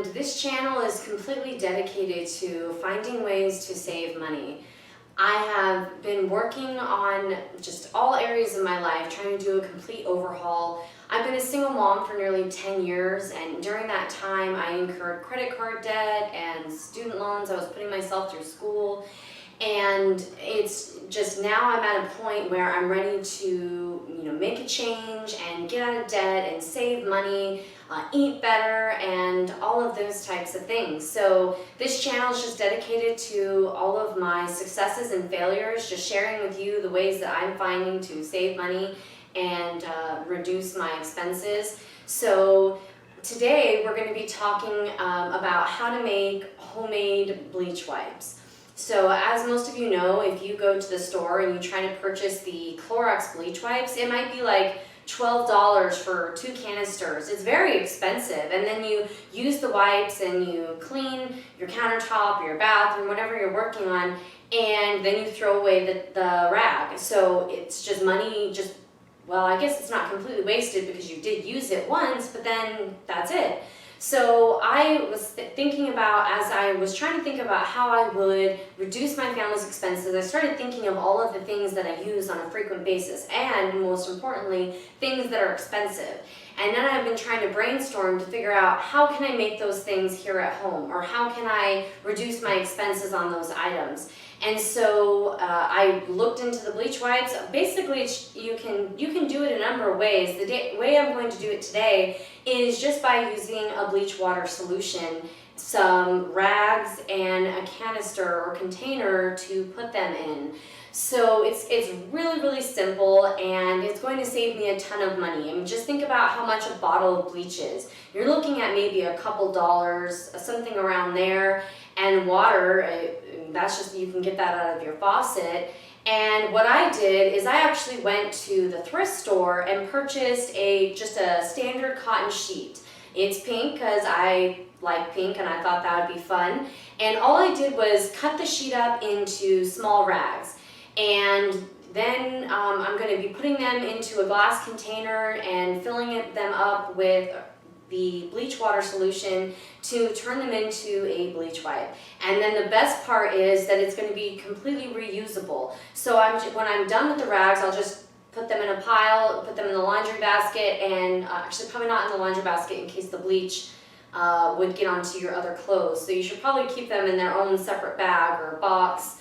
This channel is completely dedicated to finding ways to save money. I have been working on just all areas of my life, trying to do a complete overhaul. I've been a single mom for nearly 10 years, and during that time I incurred credit card debt and student loans. I was putting myself through school, and it's just now I'm at a point where I'm ready to make a change and get out of debt and save money, eat better, and all of those types of things. So this channel is just dedicated to all of my successes and failures, just sharing with you the ways that I'm finding to save money and reduce my expenses. So today we're going to be talking about how to make homemade bleach wipes. So as most of you know, if you go to the store and you try to purchase the Clorox bleach wipes, it might be like $12 for 2 canisters. It's very expensive. And then you use the wipes and you clean your countertop, your bathroom, whatever you're working on, and then you throw away the rag. So it's just money, well, I guess it's not completely wasted because you did use it once, but then that's it. So I was thinking about, as I was trying to think about how I would reduce my family's expenses, I started thinking of all of the things that I use on a frequent basis, and most importantly, things that are expensive. And then I've been trying to brainstorm to figure out how can I make those things here at home, or how can I reduce my expenses on those items. And so I looked into the bleach wipes. Basically, you can do it a number of ways. The way I'm going to do it today is just by using a bleach water solution, some rags, and a canister or container to put them in. So it's really, really simple, and it's going to save me a ton of money. I mean, just think about how much a bottle of bleach is. You're looking at maybe a couple dollars, something around there, and water, that's just, you can get that out of your faucet. And what I did is I actually went to the thrift store and purchased just a standard cotton sheet. It's pink because I like pink and I thought that would be fun. And all I did was cut the sheet up into small rags. And then I'm going to be putting them into a glass container and filling them up with the bleach water solution to turn them into a bleach wipe. And then the best part is that it's going to be completely reusable. So when I'm done with the rags, I'll just put them in a pile, put them in the laundry basket, and actually probably not in the laundry basket in case the bleach would get onto your other clothes. So you should probably keep them in their own separate bag or box.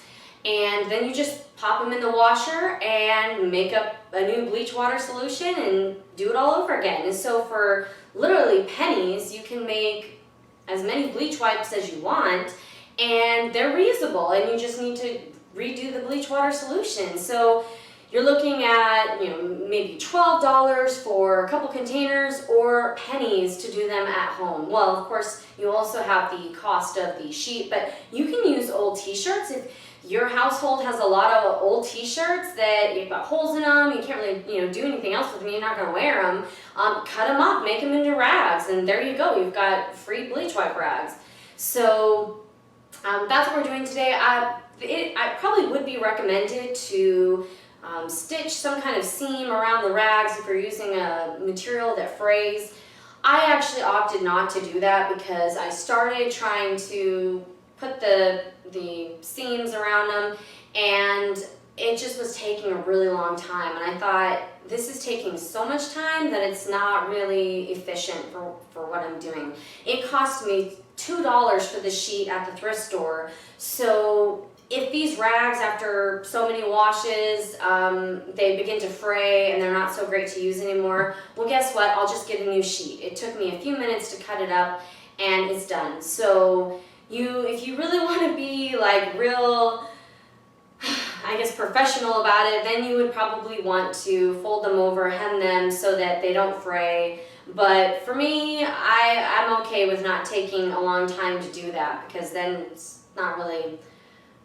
And then you just pop them in the washer and make up a new bleach water solution and do it all over again. And so for literally pennies, you can make as many bleach wipes as you want, and they're reusable, and you just need to redo the bleach water solution. So you're looking at maybe $12 for a couple containers, or pennies to do them at home. Well, of course, you also have the cost of the sheet, but you can use old t-shirts. If your household has a lot of old t-shirts that you've got holes in them, you can't really do anything else with them, you're not going to wear them, cut them up, make them into rags, and there you go, you've got free bleach wipe rags. So that's what we're doing today. I probably would be recommended to stitch some kind of seam around the rags if you're using a material that frays. I actually opted not to do that because I started trying to put the seams around them, and it just was taking a really long time, and I thought, this is taking so much time that it's not really efficient for what I'm doing. It cost me $2 for the sheet at the thrift store. So if these rags, after so many washes, they begin to fray and they're not so great to use anymore, well, guess what? I'll just get a new sheet. It took me a few minutes to cut it up, and it's done. So if you really want to be like real, I guess, professional about it, then you would probably want to fold them over, hem them so that they don't fray. But for me, I'm okay with not taking a long time to do that, because then it's not really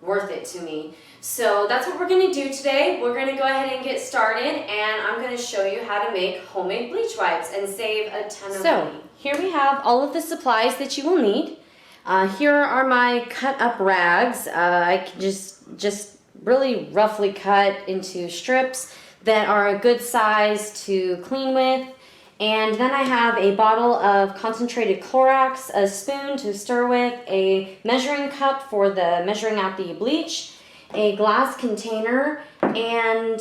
worth it to me. So that's what we're going to do today. We're going to go ahead and get started, and I'm going to show you how to make homemade bleach wipes and save a ton of money. Here we have all of the supplies that you will need. Here are my cut up rags. I can just really roughly cut into strips that are a good size to clean with. And then I have a bottle of concentrated Clorox, a spoon to stir with, a measuring cup for the measuring out the bleach, a glass container, and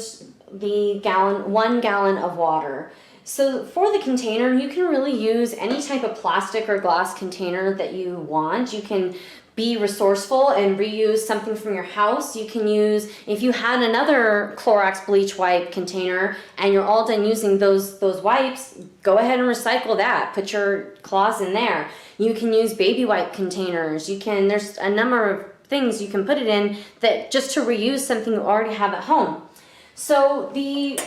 the 1 gallon of water. So for the container, you can really use any type of plastic or glass container that you want. You can be resourceful and reuse something from your house. You can use, if you had another Clorox bleach wipe container and you're all done using those wipes, go ahead and recycle that. Put your cloths in there. You can use baby wipe containers. There's a number of things you can put it in that just to reuse something you already have at home. So the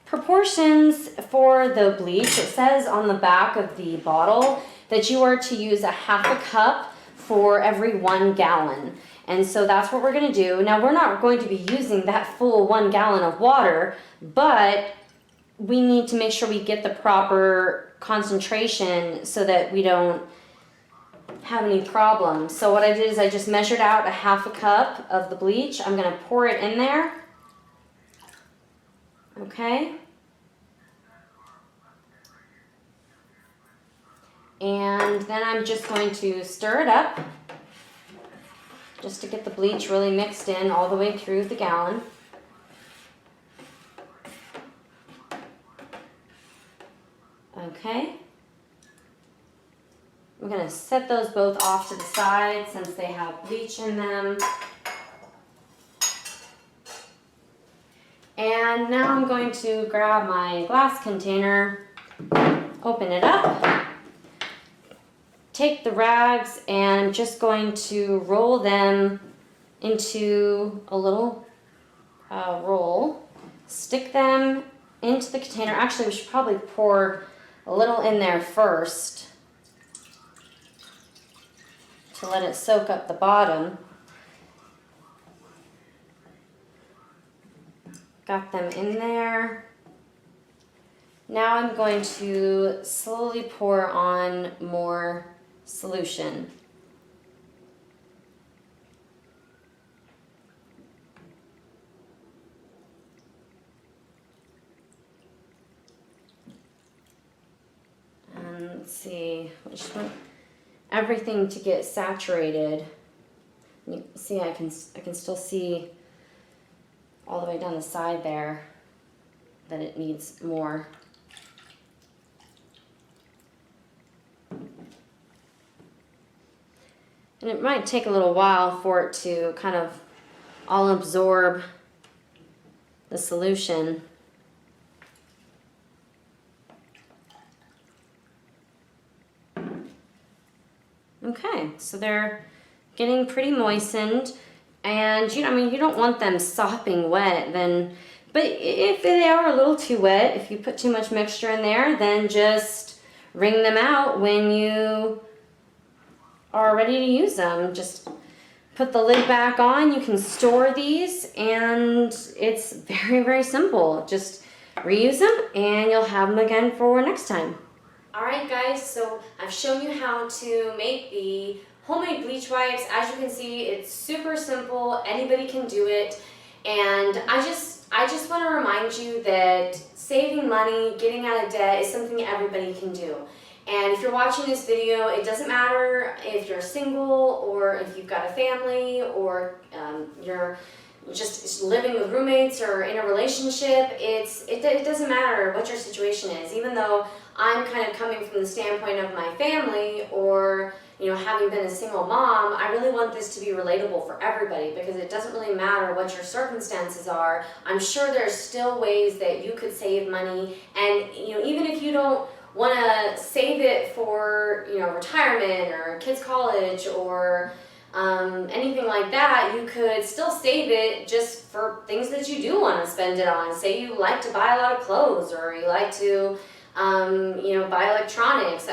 proportions for the bleach, it says on the back of the bottle that you are to use a half a cup for every 1 gallon. And so that's what we're going to do. Now we're not going to be using that full 1 gallon of water, but we need to make sure we get the proper concentration so that we don't have any problems. So what I did is I just measured out a half a cup of the bleach. I'm going to pour it in there. Okay. And then I'm just going to stir it up just to get the bleach really mixed in all the way through the gallon. Okay. I'm going to set those both off to the side since they have bleach in them. And now I'm going to grab my glass container, open it up, take the rags, and I'm just going to roll them into a little roll, stick them into the container. Actually, we should probably pour a little in there first to let it soak up the bottom. Got them in there. Now I'm going to slowly pour on more solution. And let's see, I just want everything to get saturated. You see, I can still see all the way down the side there that it needs more. And it might take a little while for it to kind of all absorb the solution. Okay, so they're getting pretty moistened, and you don't want them sopping wet but if they are a little too wet, if you put too much mixture in there, then just wring them out when you are ready to use them. Just put the lid back on. You can store these, and it's very, very simple. Just reuse them and you'll have them again for next time. Alright guys, so I've shown you how to make the homemade bleach wipes. As you can see, it's super simple. Anybody can do it. And I just want to remind you that saving money, getting out of debt is something everybody can do. And if you're watching this video, it doesn't matter if you're single or if you've got a family or you're just living with roommates or in a relationship. It doesn't matter what your situation is. Even though I'm kind of coming from the standpoint of my family or having been a single mom, I really want this to be relatable for everybody because it doesn't really matter what your circumstances are. I'm sure there's still ways that you could save money, and even if you don't want to save it for retirement or kids' college or anything like that, you could still save it just for things that you do want to spend it on. Say you like to buy a lot of clothes or you like to buy electronics.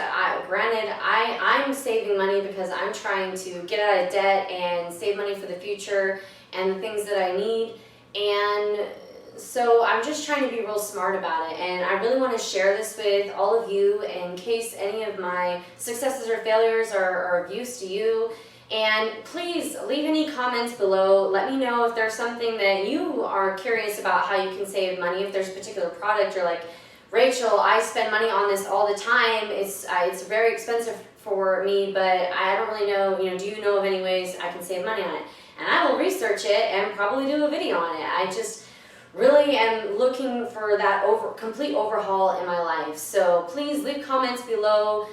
Granted, I'm saving money because I'm trying to get out of debt and save money for the future and the things that I need. And so I'm just trying to be real smart about it, and I really want to share this with all of you in case any of my successes or failures are of use to you. And please leave any comments below. Let me know if there's something that you are curious about how you can save money, if there's a particular product you're like, Rachel, I spend money on this all the time. It's very expensive for me, but I don't really know, do you know of any ways I can save money on it? And I will research it and probably do a video on it. I just really am looking for that complete overhaul in my life. So please leave comments below.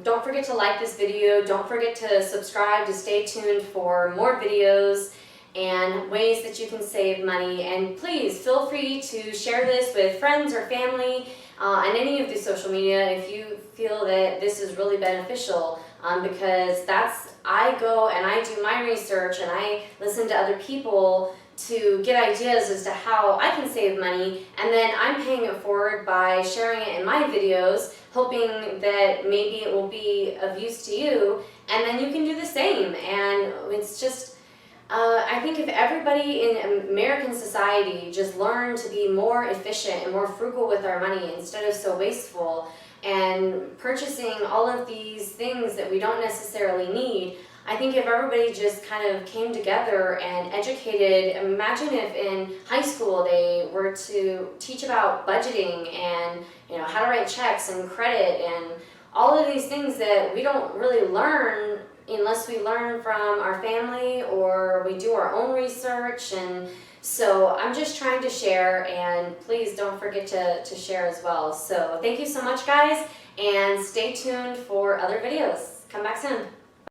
Don't forget to like this video. Don't forget to subscribe to stay tuned for more videos and ways that you can save money. And please feel free to share this with friends or family on any of the social media if you feel that this is really beneficial, because I go and I do my research and I listen to other people to get ideas as to how I can save money, and then I'm paying it forward by sharing it in my videos, hoping that maybe it will be of use to you, and then you can do the same. And it's just, I think if everybody in American society just learned to be more efficient and more frugal with our money instead of so wasteful and purchasing all of these things that we don't necessarily need, I think if everybody just kind of came together and educated, imagine if in high school they were to teach about budgeting and how to write checks and credit and all of these things that we don't really learn unless we learn from our family or we do our own research. And so I'm just trying to share, and please don't forget to share as well. So thank you so much, guys, and stay tuned for other videos. Come back soon.